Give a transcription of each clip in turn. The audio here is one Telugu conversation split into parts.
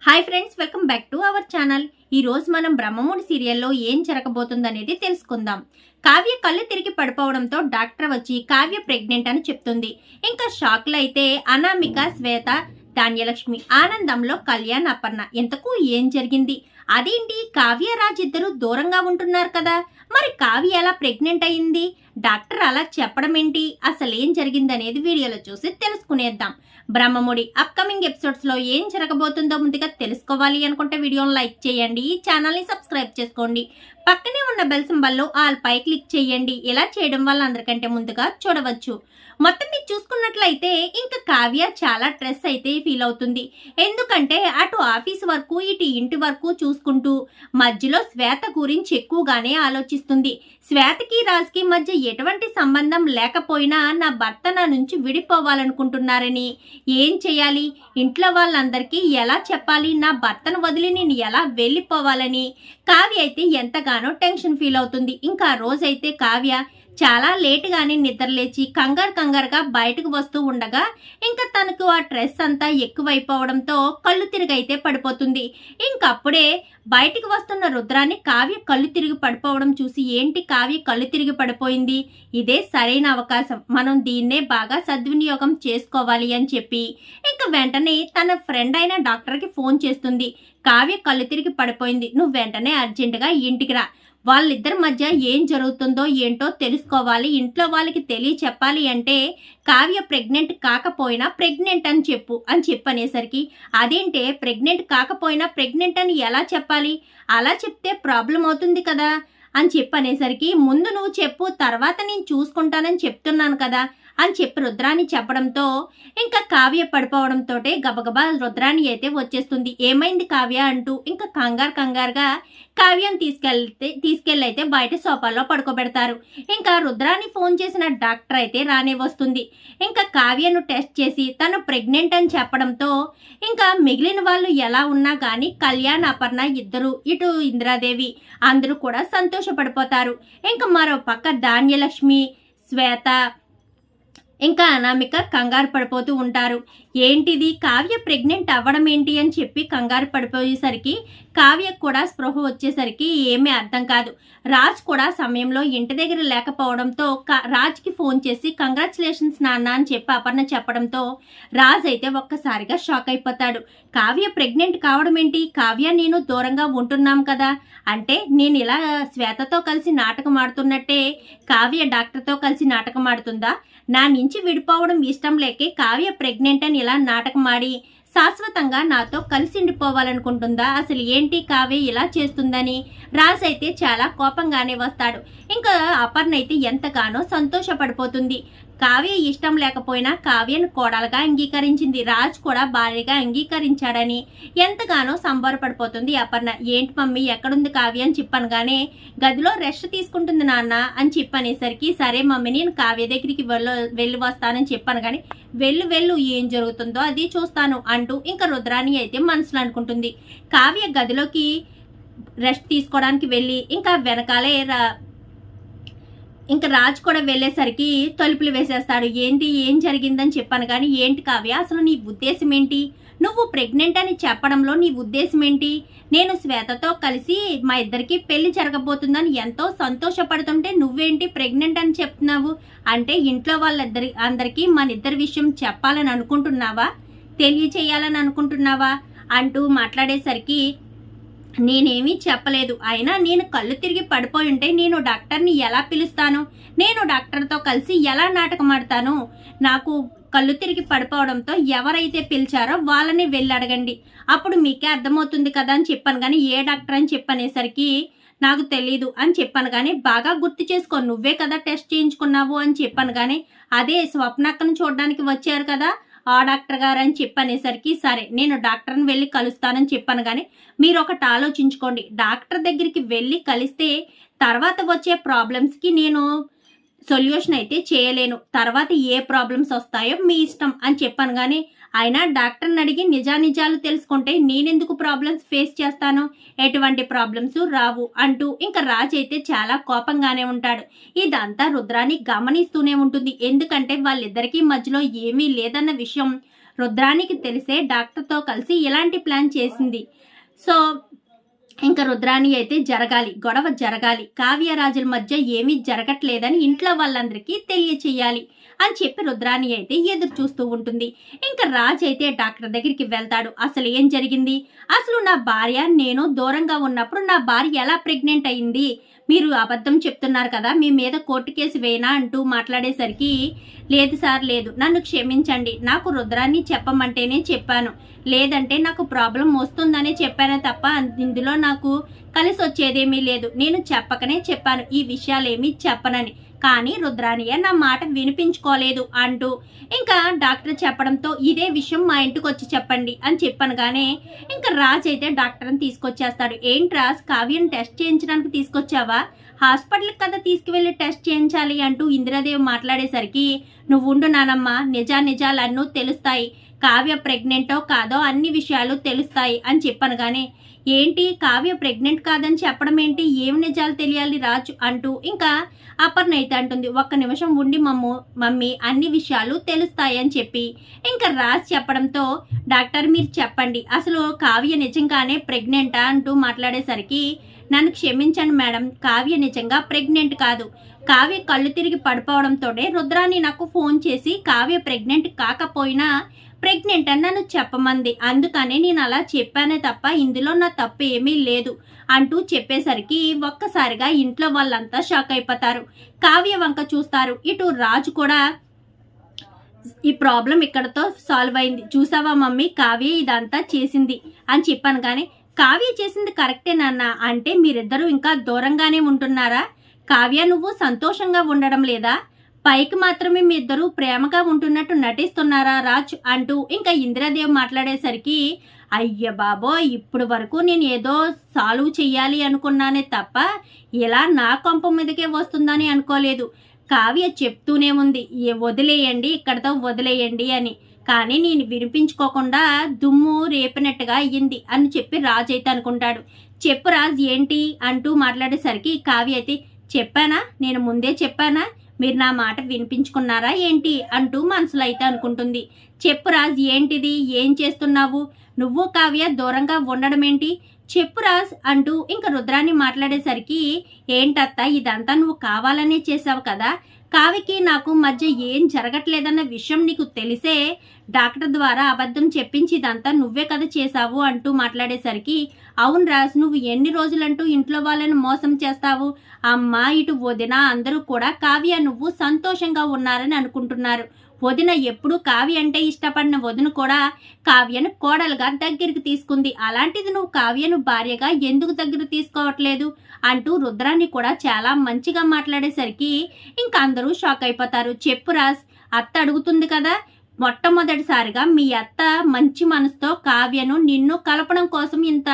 Hi friends, welcome back to our channel. ఈ రోజు మనం బ్రహ్మముడి సీరియల్లో ఏం జరగబోతుందనేది తెలుసుకుందాం. కావ్య కళ్ళు తిరిగి పడిపోవడంతో డాక్టర్ వచ్చి కావ్య ప్రెగ్నెంట్ అని చెప్తుంది. ఇంకా షాక్లో అయితే అనామిక, శ్వేత, ధాన్యలక్ష్మి, ఆనందంలో కళ్యాణ్, అపర్ణ. ఇంతకు ఏం జరిగింది? అదేంటి కావ్య రాజ్ ఇద్దరు దూరంగా ఉంటున్నారు కదా, మరి కావ్య ఎలా ప్రెగ్నెంట్ అయింది? డాక్టర్ అలా చెప్పడం ఏంటి? అసలు ఏం జరిగింది అనేది వీడియోలో చూసి తెలుసుకునేద్దాం. బ్రహ్మముడి అప్కమింగ్ ఎపిసోడ్స్ లో ఏం జరగబోతుందో ముందుగా తెలుసుకోవాలి అనుకుంటే వీడియోని లైక్ చేయండి, ఛానల్ ని సబ్స్క్రైబ్ చేసుకోండి, పక్కనే ఉన్న బెల్ సింబల్ లో ఆల్ పై క్లిక్ చేయండి. ఇలా చేయడం వల్ల అందరికంటే ముందుగా చూడవచ్చు. మొత్తం మీరు చూసుకున్నట్లయితే ఇంకా కావ్య చాలా స్ట్రెస్ అయితే ఫీల్ అవుతుంది. ఎందుకంటే అటు ఆఫీస్ వరకు ఇటు ఇంటి వరకు చూసుకుంటూ మధ్యలో శ్వేత గురించి ఎక్కువగానే ఆలోచిస్తుంది. శ్వేతకి రాజ్కి మధ్య ఎటువంటి సంబంధం లేకపోయినా నా భర్త నా నుంచి విడిపోవాలనుకుంటున్నారని, ఏం చేయాలి, ఇంట్లో వాళ్ళందరికీ ఎలా చెప్పాలి, నా భర్తను వదిలి నేను ఎలా వెళ్ళిపోవాలని కావ్య అయితే ఎంతగానో టెన్షన్ ఫీల్ అవుతుంది. ఇంకా రోజైతే కావ్య చాలా లేటుగానే నిద్రలేచి కంగారుగా బయటకు వస్తూ ఉండగా ఇంకా తనకు ఆ స్ట్రెస్ అంతా ఎక్కువైపోవడంతో కళ్ళు తిరిగైతే పడిపోతుంది. ఇంకప్పుడే బయటికి వస్తున్న రుద్రాన్ని కావ్య కళ్ళు తిరిగి పడిపోవడం చూసి, ఏంటి కావ్య కళ్ళు తిరిగి పడిపోయింది, ఇదే సరైన అవకాశం, మనం దీన్నే బాగా సద్వినియోగం చేసుకోవాలి అని చెప్పి ఇంకా వెంటనే తన ఫ్రెండ్ అయిన డాక్టర్కి ఫోన్ చేస్తుంది. కావ్య కళ్ళు తిరిగి పడిపోయింది, నువ్వు వెంటనే అర్జెంటుగా ఇంటికి రా, వాళ్ళిద్దరి మధ్య ఏం జరుగుతుందో ఏంటో తెలుసుకోవాలి, ఇంట్లో వాళ్ళకి చెప్పాలి అంటే కావ్య ప్రెగ్నెంట్ కాకపోయినా ప్రెగ్నెంట్ అని చెప్పు అని చెప్పనేసరికి, అదేంటే ప్రెగ్నెంట్ కాకపోయినా ప్రెగ్నెంట్ అని ఎలా చెప్పాలి, అలా చెప్తే ప్రాబ్లం అవుతుంది కదా అని చెప్పనేసరికి, ముందు నువ్వు చెప్పు, తర్వాత నేను చూసుకుంటానని చెప్తున్నాను కదా అని చెప్పి రుద్రాని చెప్పడంతో ఇంకా కావ్య పడిపోవడంతో గబగబా రుద్రాని అయితే వచ్చేస్తుంది. ఏమైంది కావ్య అంటూ ఇంకా కంగారుగా కావ్యం తీసుకెళ్ళి అయితే బయట సోఫాలో పడుకోబెడతారు. ఇంకా రుద్రాని ఫోన్ చేసిన డాక్టర్ అయితే రానే వస్తుంది. ఇంకా కావ్యను టెస్ట్ చేసి తను ప్రెగ్నెంట్ అని చెప్పడంతో ఇంకా మిగిలిన వాళ్ళు ఎలా ఉన్నా కానీ కళ్యాణ్, అపర్ణ ఇద్దరు, ఇటు ఇందిరాదేవి అందరూ కూడా సంతోషపడిపోతారు. ఇంకా మరో పక్క ధాన్యలక్ష్మి, శ్వేత, ఇంకా అనామిక కంగారు పడిపోతూ ఉంటారు. ఏంటిది కావ్య ప్రెగ్నెంట్ అవ్వడం ఏంటి అని చెప్పి కంగారు పడిపోయేసరికి కావ్యకు కూడా స్పృహ వచ్చేసరికి ఏమీ అర్థం కాదు. రాజ్ కూడా సమయంలో ఇంటి దగ్గర లేకపోవడంతో రాజ్కి ఫోన్ చేసి కంగ్రాచులేషన్స్ నాన్న అని చెప్పి అపర్ణ చెప్పడంతో రాజ్ అయితే ఒక్కసారిగా షాక్ అయిపోతాడు. కావ్య ప్రెగ్నెంట్ కావడం ఏంటి, కావ్య నేను దూరంగా ఉంటున్నాం కదా, అంటే నేను ఇలా శ్వేతతో కలిసి నాటకం ఆడుతున్నట్టే కావ్య డాక్టర్తో కలిసి నాటకం ఆడుతుందా, నా నుంచి విడిపోవడం ఇష్టం లేకే కావ్య ప్రెగ్నెంట్ అని ఇలా నాటకం ఆడి శాశ్వతంగా నాతో కలిసి ఉండిపోవాలనుకుంటుందా, అసలు ఏంటి కావ్య ఇలా చేస్తుందని రాజ్ అయితే చాలా కోపంగానే వస్తాడు. ఇంకా అపర్ణ అయితే ఎంతగానో సంతోషపడిపోతుంది. కావ్య ఇష్టం లేకపోయినా కావ్యను కోడలుగా అంగీకరించింది, రాజ్ కూడా భార్యగా అంగీకరించాడని ఎంతగానో సంబరపడిపోతుంది అపర్ణ. ఏంటి మమ్మీ ఎక్కడుంది కావ్య అని చెప్పనగానే, గదిలో రెస్ట్ తీసుకుంటుంది నాన్న అని చెప్పనేసరికి, సరే మమ్మీ నేను కావ్య దగ్గరికి వెళ్ళి వస్తానని చెప్పాను కానీ వెళ్ళు ఏం జరుగుతుందో అది చూస్తాను అంటూ ఇంకా రుద్రాని అయితే మనసులో అనుకుంటుంది. కావ్య గదిలోకి రెస్ట్ తీసుకోవడానికి వెళ్ళి ఇంకా వెనకాలే ఇంకా రాజ్ కూడా వెళ్ళేసరికి తలుపులు వేసేస్తాడు. ఏం జరిగిందని చెప్పాను కానీ, ఏంటి కావ్య అసలు నీ ఉద్దేశం ఏంటి, నువ్వు ప్రెగ్నెంట్ అని చెప్పడంలో నీ ఉద్దేశం ఏంటి, నేను శ్వేతతో కలిసి మా ఇద్దరికి పెళ్లి జరగబోతుందని ఎంతో సంతోషపడుతుంటే నువ్వేంటి ప్రెగ్నెంట్ అని చెప్తున్నావు, అంటే ఇంట్లో అందరికీ మన ఇద్దరి విషయం చెప్పాలని అనుకుంటున్నావా, తెలియచేయాలని అనుకుంటున్నావా అంటూ మాట్లాడేసరికి, నేనేమీ చెప్పలేదు, అయినా నేను కళ్ళు తిరిగి పడిపోయి ఉంటే నేను డాక్టర్ని ఎలా పిలుస్తాను, నేను డాక్టర్తో కలిసి ఎలా నాటకం ఆడతాను, నాకు కళ్ళు తిరిగి పడిపోవడంతో ఎవరైతే పిలిచారో వాళ్ళని వెళ్ళి అడగండి, అప్పుడు మీకే అర్థమవుతుంది కదా అని చెప్పాను కానీ, ఏ డాక్టర్ అని చెప్పనేసరికి నాకు తెలీదు అని చెప్పాను కానీ, బాగా గుర్తు చేసుకో, నువ్వే కదా టెస్ట్ చేయించుకున్నావు అని చెప్పాను కానీ, అదే స్వప్నక్కను చూడడానికి వచ్చారు కదా ఆ డాక్టర్ గారు అని చెప్పనేసరికి, సరే నేను డాక్టర్ని వెళ్ళి కలుస్తానని చెప్పాను కానీ, మీరు ఒకటి ఆలోచించుకోండి, డాక్టర్ దగ్గరికి వెళ్ళి కలిస్తే తర్వాత వచ్చే ప్రాబ్లమ్స్కి నేను సొల్యూషన్ అయితే చేయలేను, తర్వాత ఏ ప్రాబ్లమ్స్ వస్తాయో మీ ఇష్టం అని చెప్పాను కానీ, అయినా డాక్టర్ని అడిగి నిజాలు తెలుసుకుంటే నేనెందుకు ప్రాబ్లమ్స్ ఫేస్ చేస్తాను, ఎటువంటి ప్రాబ్లమ్స్ రావు అంటూ ఇంకా రాజ్ అయితే చాలా కోపంగానే ఉంటాడు. ఇదంతా రుద్రాని గమనిస్తూనే ఉంటుంది. ఎందుకంటే వాళ్ళిద్దరికీ మధ్యలో ఏమీ లేదన్న విషయం రుద్రానికి తెలిసే డాక్టర్తో కలిసి ఇలాంటి ప్లాన్ చేసింది. సో ఇంకా రుద్రాణి అయితే గొడవ జరగాలి, కావ్యరాజుల మధ్య ఏమీ జరగట్లేదని ఇంట్లో వాళ్ళందరికీ తెలియచేయాలి అని చెప్పి రుద్రాణి అయితే ఎదురు చూస్తూ ఉంటుంది. ఇంకా రాజ్ అయితే డాక్టర్ దగ్గరికి వెళ్తాడు. అసలు ఏం జరిగింది, అసలు నా భార్య నేను దూరంగా ఉన్నప్పుడు నా భార్య ఎలా ప్రెగ్నెంట్ అయింది, మీరు అబద్ధం చెప్తున్నారు కదా, మీ మీద కోర్టు కేసు వేయనా అంటూ మాట్లాడేసరికి లేదు సార్ లేదు, నన్ను క్షమించండి, నాకు రుద్రాన్ని చెప్పమంటేనే చెప్పాను, లేదంటే నాకు ప్రాబ్లం వస్తుందనే చెప్పానే తప్ప ఇందులో నాకు కలిసి వచ్చేదేమీ లేదు, నేను చెప్పకనే చెప్పాను ఈ విషయాలేమీ చెప్పనని, కానీ రుద్రానియ నా మాట వినిపించుకోలేదు అంటూ ఇంకా డాక్టర్ చెప్పడంతో ఇదే విషయం మా ఇంటికి వచ్చి చెప్పండి అని చెప్పనగానే ఇంకా రాజ్ అయితే డాక్టర్ని తీసుకొచ్చేస్తాడు. ఏంటి రాజ్, కావ్యం టెస్ట్ చేయించడానికి తీసుకొచ్చావా, హాస్పిటల్కి కదా తీసుకువెళ్ళి టెస్ట్ చేయించాలి అంటూ ఇందిరాదేవి మాట్లాడేసరికి నువ్వు ఉండు నానమ్మ, నిజాలన్నీ తెలుస్తాయి, కావ్య ప్రెగ్నెంటో కాదో అన్ని విషయాలు తెలుస్తాయి అని చెప్పనగానే ఏంటి కావ్య ప్రెగ్నెంట్ కాదని చెప్పడం ఏంటి, ఏం నిజాలు తెలియాలి రాజు అంటూ ఇంకా అపర్ణ అయితే అంటుంది ఒక్క నిమిషం ఉండి మమ్మీ అన్ని విషయాలు తెలుస్తాయి అని చెప్పి ఇంకా రాజ్ చెప్పడంతో డాక్టర్ మీరు చెప్పండి అసలు కావ్య నిజంగానే ప్రెగ్నెంటా అంటూ మాట్లాడేసరికి నన్ను క్షమించండి మేడం, కావ్య నిజంగా ప్రెగ్నెంట్ కాదు, కావ్య కళ్ళు తిరిగి పడిపోవడంతోనే రుద్రాని నాకు ఫోన్ చేసి కావ్య ప్రెగ్నెంట్ కాకపోయినా ప్రెగ్నెంట్ అని నన్ను చెప్పమంది, అందుకనే నేను అలా చెప్పానే తప్ప ఇందులో నా తప్పు ఏమీ లేదు అంటూ చెప్పేసరికి ఒక్కసారిగా ఇంట్లో వాళ్ళంతా షాక్ అయిపోతారు. కావ్య వంక చూస్తారు. ఇటు రాజు కూడా ఈ ప్రాబ్లం ఇక్కడతో సాల్వ్ అయింది, చూసావా మమ్మీ కావ్య ఇదంతా చేసింది అని చెప్పాను. కానీ కావ్య చేసింది కరెక్టే నాన్న, అంటే మీరిద్దరూ ఇంకా దూరంగానే ఉంటున్నారా, కావ్య నువ్వు సంతోషంగా ఉండడం లేదా, పైకి మాత్రమే మీ ఇద్దరు ప్రేమగా ఉంటున్నట్టు నటిస్తున్నారా రాజ్ అంటూ ఇంకా ఇందిరాదేవి మాట్లాడేసరికి అయ్య బాబోయ్, ఇప్పుడు వరకు నేను ఏదో సాల్వ్ చెయ్యాలి అనుకున్నానే తప్ప ఇలా నా కొంప మీదకే వస్తుందని అనుకోలేదు. కావ్య చెప్తూనే ఉంది వదిలేయండి, ఇక్కడతో వదిలేయండి అని, కానీ నేను వినిపించుకోకుండా దుమ్ము రేపినట్టుగా అయ్యింది అని చెప్పి రాజ్ అయితే అనుకుంటాడు. చెప్పు రాజ్ ఏంటి అంటూ మాట్లాడేసరికి కావ్య అయితే చెప్పానా, నేను ముందే చెప్పానా, మీరు నా మాట వినిపించుకున్నారా ఏంటి అంటూ మనసులో అయితే అనుకుంటుంది. చెప్పు రాజ్ ఏంటిది, ఏం చేస్తున్నావు, నువ్వు కావ్య దూరంగా ఉండడం ఏంటి, చెప్పు రాజ్ అంటూ ఇంకా రుద్రాన్ని మాట్లాడేసరికి ఏంటత్త ఇదంతా నువ్వు కావాలనే చేసావు కదా, కావ్యకి నాకు మధ్య ఏం జరగట్లేదన్న విషయం నీకు తెలిసే డాక్టర్ ద్వారా అబద్ధం చెప్పించి ఇదంతా నువ్వే కదా చేసావు అంటూ మాట్లాడేసరికి అవును రాజ్, నువ్వు ఎన్ని రోజులంటూ ఇంట్లో వాళ్ళని మోసం చేస్తావు, అమ్మ ఇటు వదిన అందరూ కూడా కావ్య నువ్వు సంతోషంగా ఉన్నారని అనుకుంటున్నారు, వదిన ఎప్పుడు కావ్య అంటే ఇష్టపడిన వదిన కూడా కావ్యను కోడలుగా దగ్గరికి తీసుకుంది, అలాంటిది నువ్వు కావ్యను భార్యగా ఎందుకు దగ్గర తీసుకోవట్లేదు అంటూ రుద్రాన్ని కూడా చాలా మంచిగా మాట్లాడేసరికి ఇంకా అందరూ షాక్ అయిపోతారు. చెప్పు రాజ్, అత్త అడుగుతుంది కదా, మొట్టమొదటిసారిగా మీ అత్త మంచి మనసుతో కావ్యను నిన్ను కలపడం కోసం ఇంత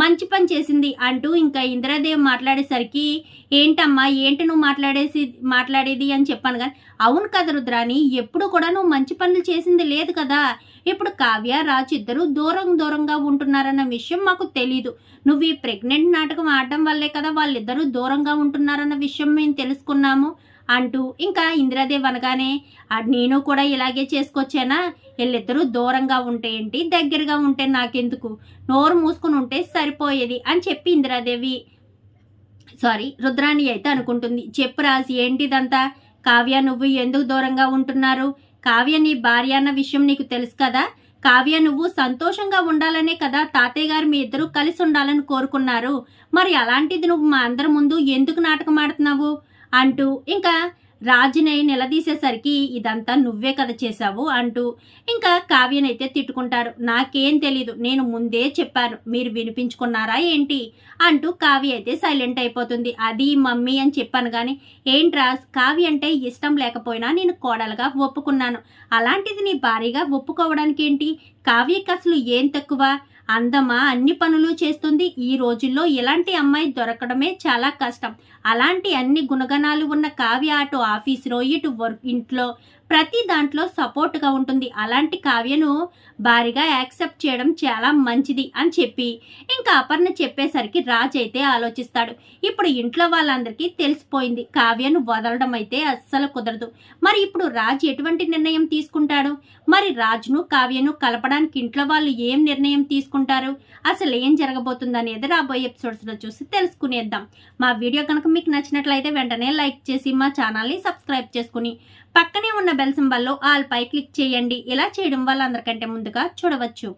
మంచి పని చేసింది అంటూ ఇంకా ఇందిరాదేవి మాట్లాడేసరికి ఏంటమ్మా ఏంటి నువ్వు మాట్లాడేది అని చెప్పాను. కానీ అవును కదా రుద్రాని, ఎప్పుడు కూడా నువ్వు మంచి పనులు చేసింది లేదు కదా, ఇప్పుడు కావ్య రాజు ఇద్దరు దూరంగా ఉంటున్నారన్న విషయం మాకు తెలీదు, నువ్వు ఈ ప్రెగ్నెంట్ నాటకం ఆడడం వల్లే కదా వాళ్ళిద్దరూ దూరంగా ఉంటున్నారన్న విషయం మేము తెలుసుకున్నాము అంటూ ఇంకా ఇందిరాదేవి అనగానే నేను కూడా ఇలాగే చేసుకొచ్చానా, వీళ్ళిద్దరూ దూరంగా ఉంటే ఏంటి దగ్గరగా ఉంటే నాకెందుకు, నోరు మూసుకుని ఉంటే సరిపోయేది అని చెప్పి రుద్రాణి అయితే అనుకుంటుంది. చెప్పు రాజు ఏంటిదంతా, కావ్య నువ్వు ఎందుకు దూరంగా ఉంటున్నారు, కావ్య నీ భార్య అన్న విషయం నీకు తెలుసు కదా, కావ్య నువ్వు సంతోషంగా ఉండాలనే కదా తాతయ్య గారు మీ ఇద్దరు కలిసి ఉండాలని కోరుకున్నారు, మరి అలాంటిది నువ్వు మా అందరి ముందు ఎందుకు నాటకం ఆడుతున్నావు అంటూ ఇంకా రాజుని నిలదీసేసరికి ఇదంతా నువ్వే కదా చేశావు అంటూ ఇంకా కావ్యనైతే తిట్టుకుంటాడు. నాకేం తెలీదు, నేను ముందే చెప్పాను, మీరు వినిపించుకున్నారా ఏంటి అంటూ కావ్య అయితే సైలెంట్ అయిపోతుంది. అది మమ్మీ అని చెప్పాను. కానీ ఏంట్రా, కావ్య అంటే ఇష్టం లేకపోయినా నేను కోడలుగా ఒప్పుకున్నాను, అలాంటిది నీ భార్యగా ఒప్పుకోవడానికి ఏంటి, కావ్యకి అసలు ఏం తక్కువ, అందమా అన్ని పనులు చేస్తుంది, ఈ రోజుల్లో ఇలాంటి అమ్మాయి దొరకడమే చాలా కష్టం, అలాంటి అన్ని గుణగణాలు ఉన్న కావ్య అటు ఆఫీసులో ఇటు ఇంట్లో ప్రతి దాంట్లో సపోర్ట్గా ఉంటుంది. అలాంటి కావ్యను భారీగా యాక్సెప్ట్ చేయడం చాలా మంచిది అని చెప్పి ఇంకా అపర్ణ చెప్పేసరికి రాజ్ అయితే ఆలోచిస్తాడు. ఇప్పుడు ఇంట్లో వాళ్ళందరికీ తెలిసిపోయింది, కావ్యను వదలడం అయితే అస్సలు కుదరదు. మరి ఇప్పుడు రాజ్ ఎటువంటి నిర్ణయం తీసుకుంటాడు? మరి రాజ్ను కావ్యను కలపడానికి ఇంట్లో వాళ్ళు ఏం నిర్ణయం తీసుకుంటారు? అసలు ఏం జరగబోతుంది అనేది రాబోయే ఎపిసోడ్స్లో చూసి తెలుసుకునేద్దాం. మా వీడియో కనుక మీకు నచ్చినట్లయితే వెంటనే లైక్ చేసి మా ఛానల్ని సబ్స్క్రైబ్ చేసుకుని పక్కనే ఉన్న బెల్ సింబల్లో ఆల్ పై క్లిక్ చేయండి. ఇలా చేయడం వల్ల అందరికంటే ముందుగా చూడవచ్చు.